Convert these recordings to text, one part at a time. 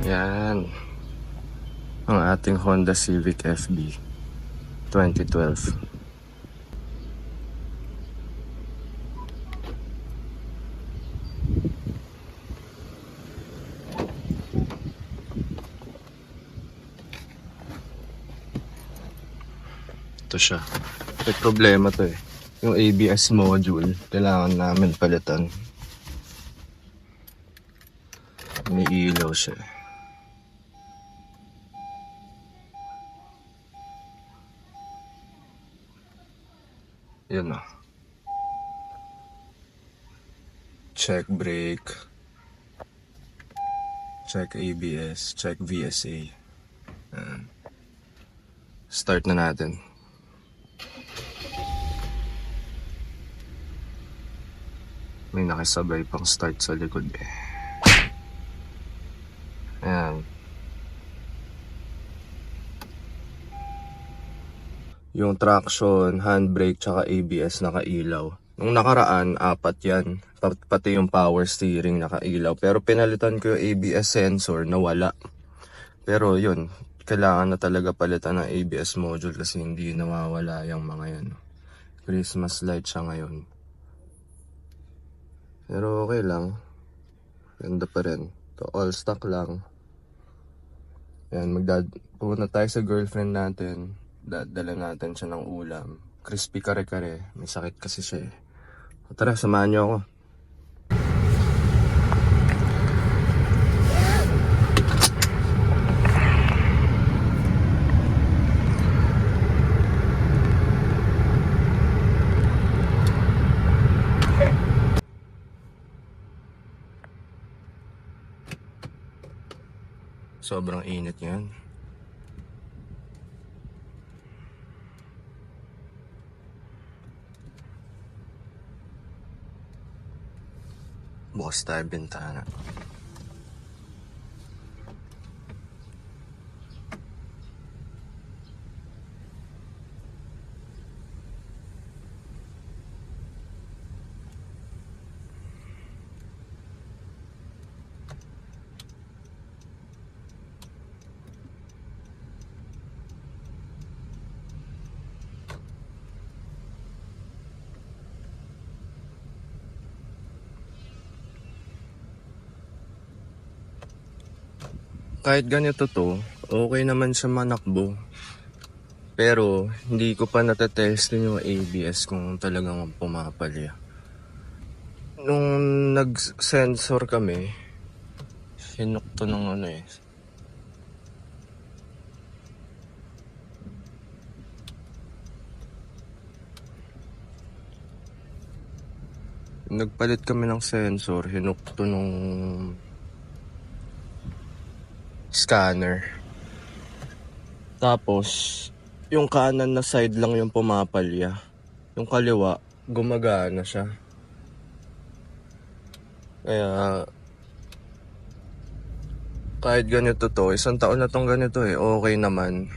Yan. Ang ating Honda Civic FB 2012. Ito siya. May problema to eh. Yung ABS module, kailangan namin palitan. May ilaw siya. Yan o. Check brake. Check ABS. Check VSA. Start na natin. May nakisabay pang start sa likod eh. Ayan. Yung traction, handbrake, tsaka ABS nakailaw. Nung nakaraan, 4 yan. Pati yung power steering nakailaw. Pero pinalitan ko yung ABS sensor, nawala. Pero yun, kailangan na talaga palitan ng ABS module kasi hindi nawawala yung mga yan. Christmas light siya ngayon. Pero okay lang. Ganda pa rin. Ito, all stock lang. Ayan, pupunta tayo sa girlfriend natin. Dala natin siya ng ulam. Crispy kare-kare. May sakit kasi siya eh. Tara, samahan niyo ako. Sobrang init yan. Bukas tayo bintana. Kahit ganito to, okay naman siya manakbo. Pero hindi ko pa natetestin yung ABS kung talagang pumapalya. Nung nag-sensor kami, hinuk to ng ano eh. Nagpalit kami ng sensor, hinuk to nung scanner. Tapos, yung kanan na side lang yung pumapalya. Yung kaliwa, gumagana siya. Kaya, kahit ganito to, 1 taon na tong ganito eh, okay naman.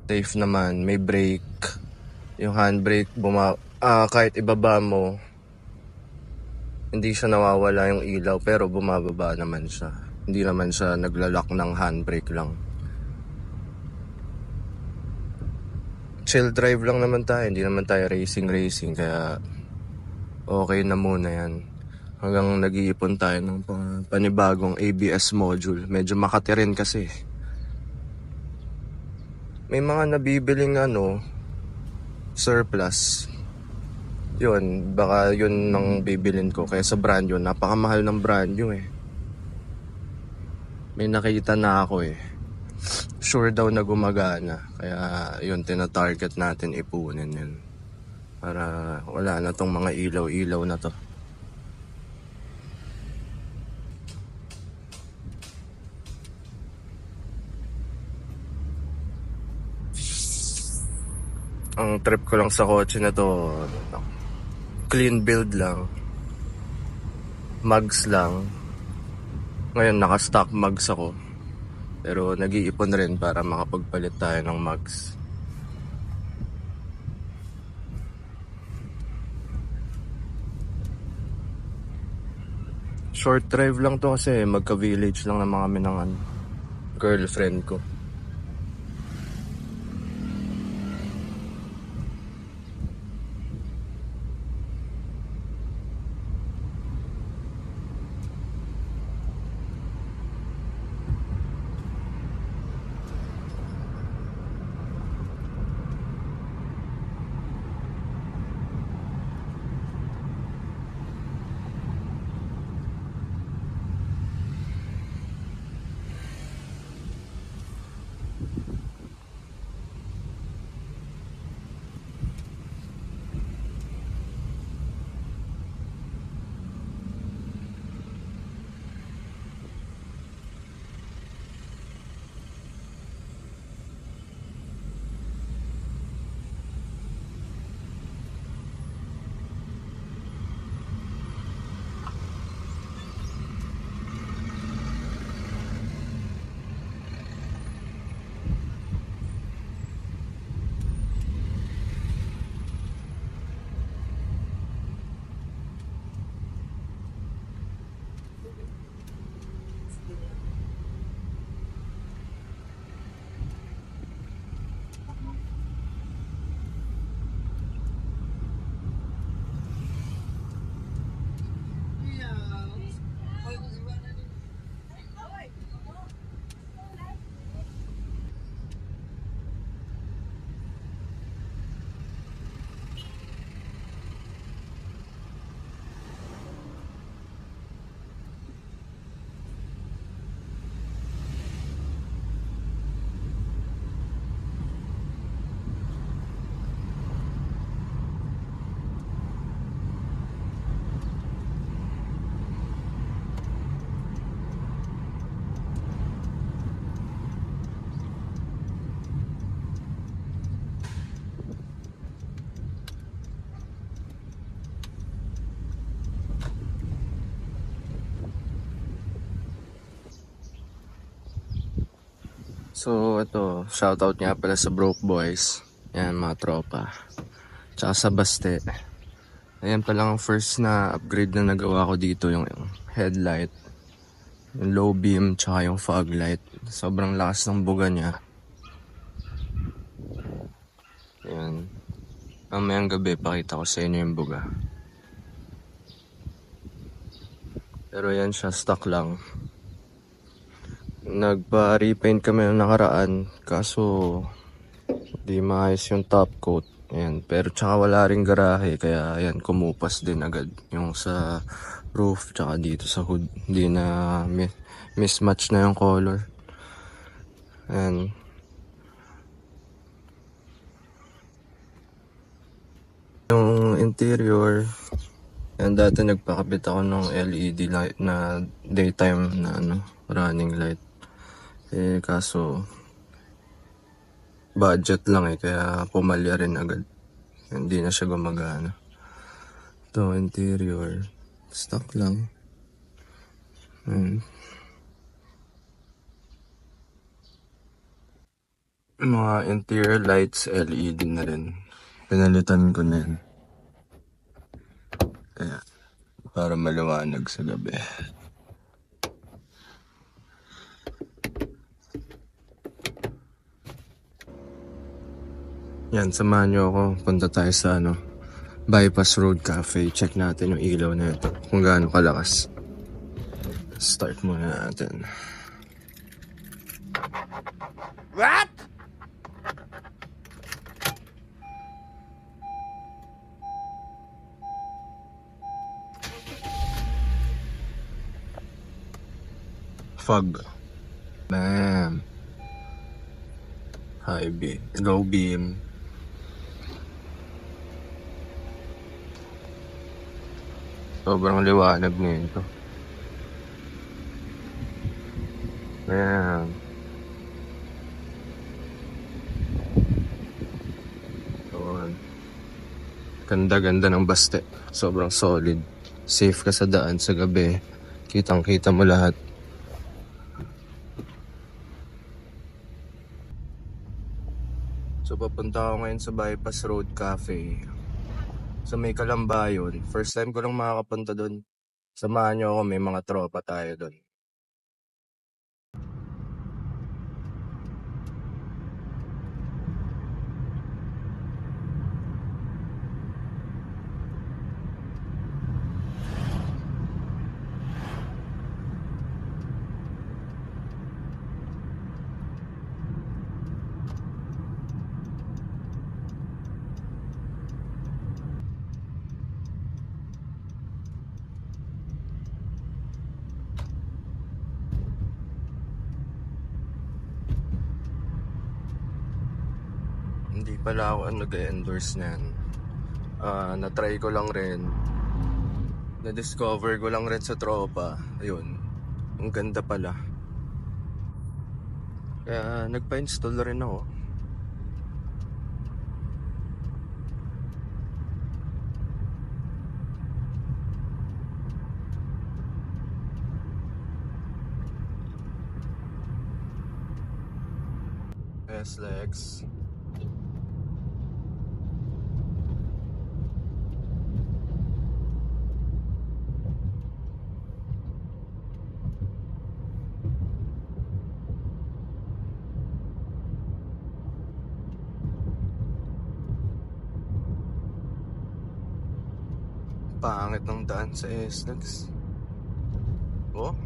Safe naman, may brake. Yung handbrake, kahit ibaba mo, hindi siya nawawala yung ilaw, pero bumababa naman siya. Hindi naman siya naglalak ng handbrake lang. Chill drive lang naman tayo, hindi naman tayo racing, kaya okay na muna yan. Hanggang nag-iipon tayo ng panibagong ABS module. Medyo makati rin kasi. May mga nabibiling surplus. Yun, baka yun nang bibilin ko. Kaya sa brand yun, napakamahal ng brand yun eh. May nakita na ako eh. Sure daw na gumagana. Kaya yun, tina-target natin ipunin yun. Para wala na tong mga ilaw-ilaw na to. Ang trip ko lang sa kotse na to, clean build lang. Mugs lang. Ngayon naka-stock mugs ako. Pero nag-iipon rin para makapagpalit tayo ng mugs. Short drive lang to kasi magka-village lang naman kami ng girlfriend ko. So ito, shoutout nga pala sa Broke Boys. Yan mga tropa. Tsaka sa Baste. Ayan pa lang ang first na upgrade na nagawa ko dito, yung headlight, yung low beam, tsaka yung fog light. Sobrang lakas ng buga niya. Ayan. Mamayang gabi, pakita ko sa inyo yung buga. Pero yan siya, stock lang. Nagpa-repaint kami ng nakaraan, kaso di maayos yung top coat. Ayan. Pero tsaka wala ring garahe, kaya ayan, kumupas din agad yung sa roof tsaka dito sa hood. Hindi na mismatch na yung color. Ayan. Yung interior, yan dati nagpakabit ako ng LED light na daytime na running light. Kaso budget lang kaya pumalya rin agad. Hindi na siya gumagana. Ito interior, stock lang. Mga interior lights LED na rin. Pinalitan ko na yan. Kaya para maliwanag sa gabi. Yan, samahan nyo ako. Punta tayo sa Bypass Road Cafe. Check natin yung ilaw na ito. Kung gaano kalakas. Start muna natin. What? Fog. Bam. High beam. Low beam. Sobrang liwanag nito. Ayan. Ganda-ganda ng Baste. Sobrang solid. Safe ka sa daan sa gabi. Kitang-kita mo lahat. So papunta ako ngayon sa Bypass Road Cafe. Sa may Kalambayon. First time ko lang makakapunta doon. Samahan niyo ako, may mga tropa tayo doon. Hindi pala ako nag-endorse niyan. Na-try ko lang rin. Na-discover ko lang rin sa tropa. Ayun, ang ganda pala. Kaya nagpa-install rin ako. SLEX. Pangit ng daan sa SLEX. Oh,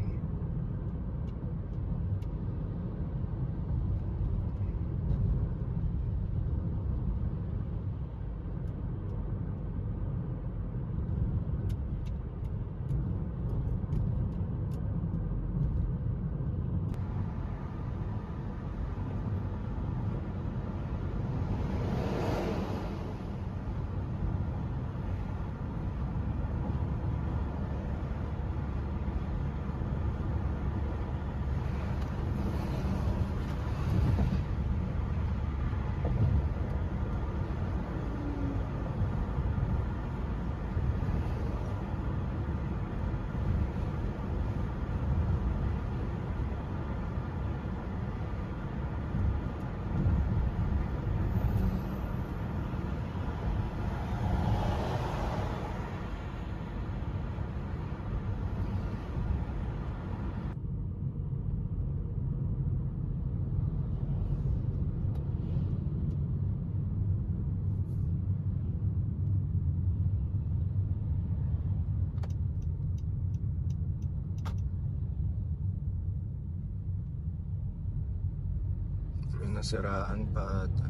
may nasiraan pa ata.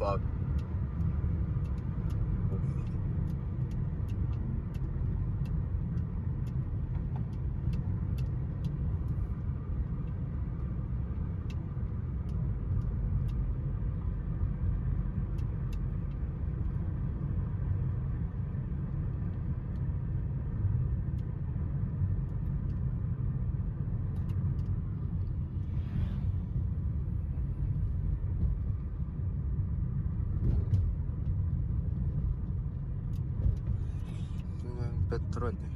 Fuck. Petron eh.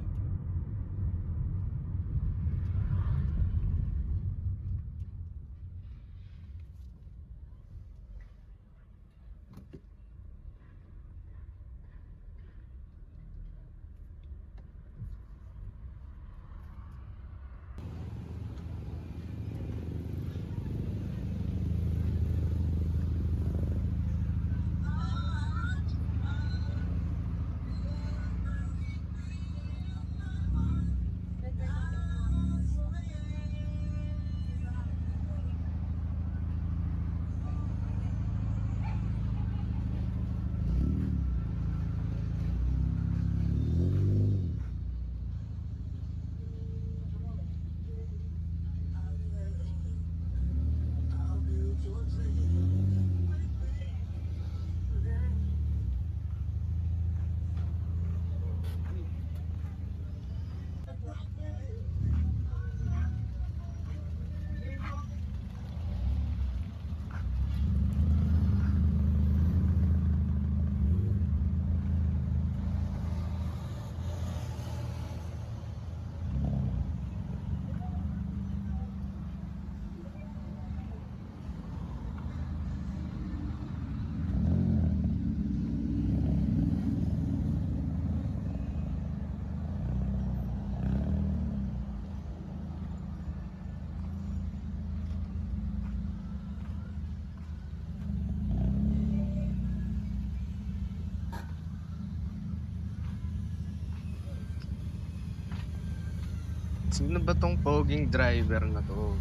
Sino ba tong poging driver na to?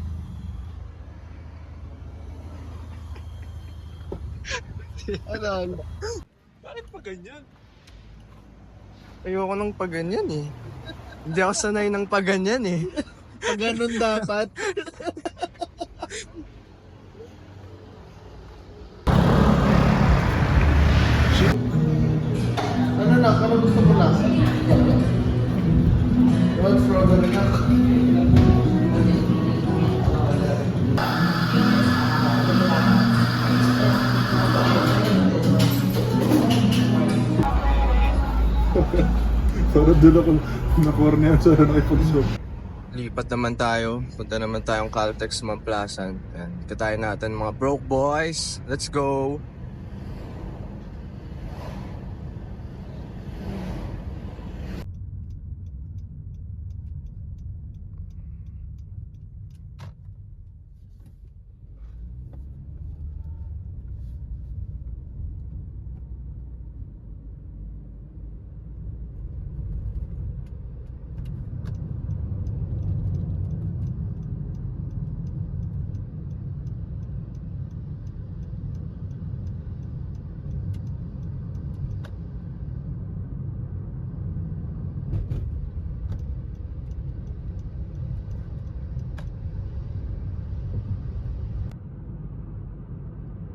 Ano? Bakit pa ganyan? Ayoko ng paganyan eh. Hindi ako sanay ng paganyan eh. Pag ganun dapat. Ano na? Ano gusto mo lang? One strawberry na. Parang doon ako na-cornea sa iPhone shop. Lipat naman tayo. Punta naman tayong Caltex Mamplasan. Ayan. Katayin natin mga broke boys. Let's go!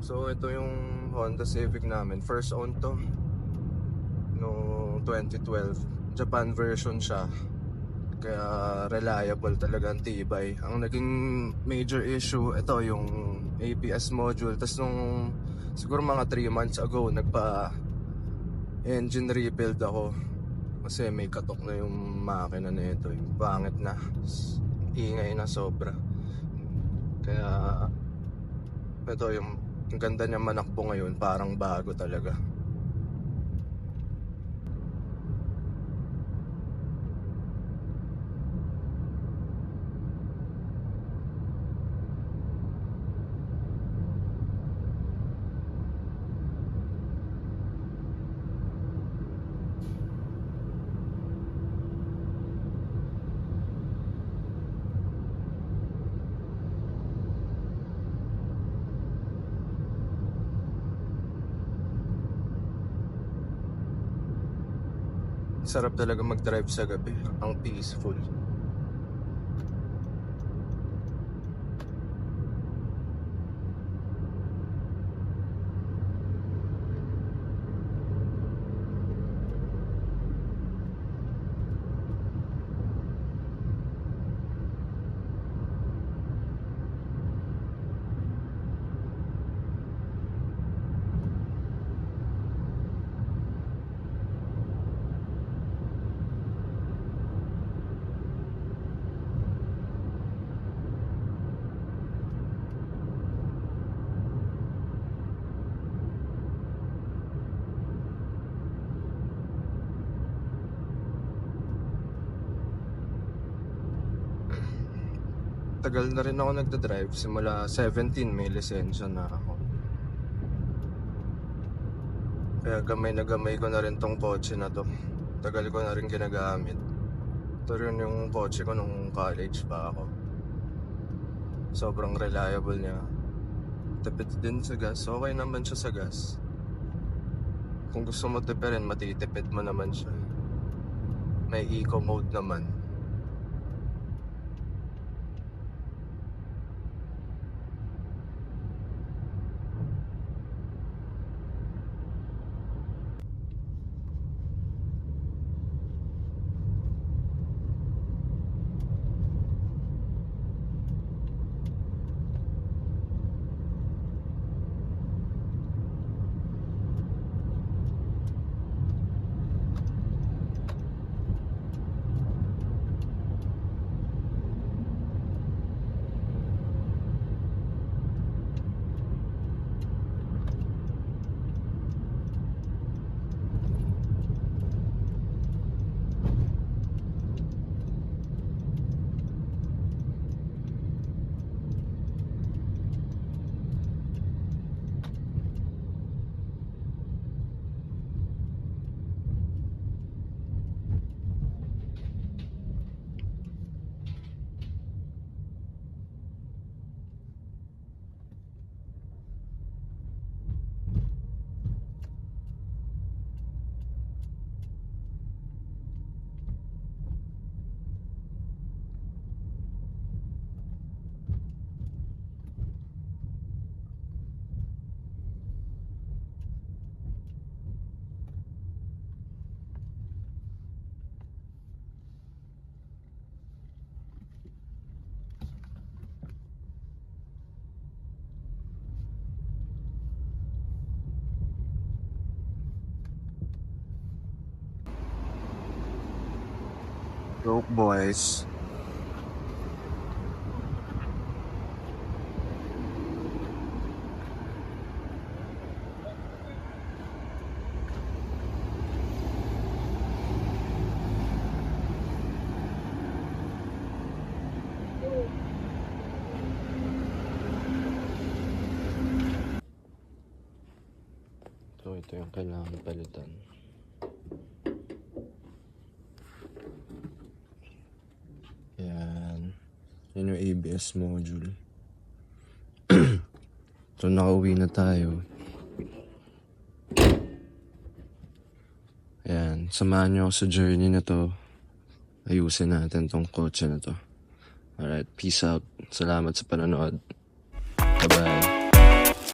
So ito yung Honda Civic namin. First own to. No 2012. Japan version siya. Kaya reliable talaga ang tibay. Ang naging major issue, ito yung ABS module. Tapos nung siguro mga 3 months ago, nagpa engine rebuild ako. Kasi may katok na yung makina na ito. Yung pangit na. Ingay na sobra. Kaya ito yung ang ganda niya manakbo ngayon, parang bago talaga. Sarap talaga mag-drive sa gabi. Ang peaceful. Tagal na rin ako nagda-drive. Simula 17 may lisensya na ako. Kaya gamay na gamay ko na rin tong kotse na to. Tagal ko na rin ginagamit. Ito rin yung kotse ko nung college pa ako. Sobrang reliable niya. Tipid din sa gas. Okay naman siya sa gas. Kung gusto mo tipirin, matitipid mo naman siya. May eco mode naman. Go boys. So ito yung kailangan palitan. Yan. Yan yung ABS module. So nakauwi na tayo. Ayan. Samahan nyo ako sa journey na to. Ayusin natin tong kotse na to. Alright. Peace out. Salamat sa panonood. Bye-bye.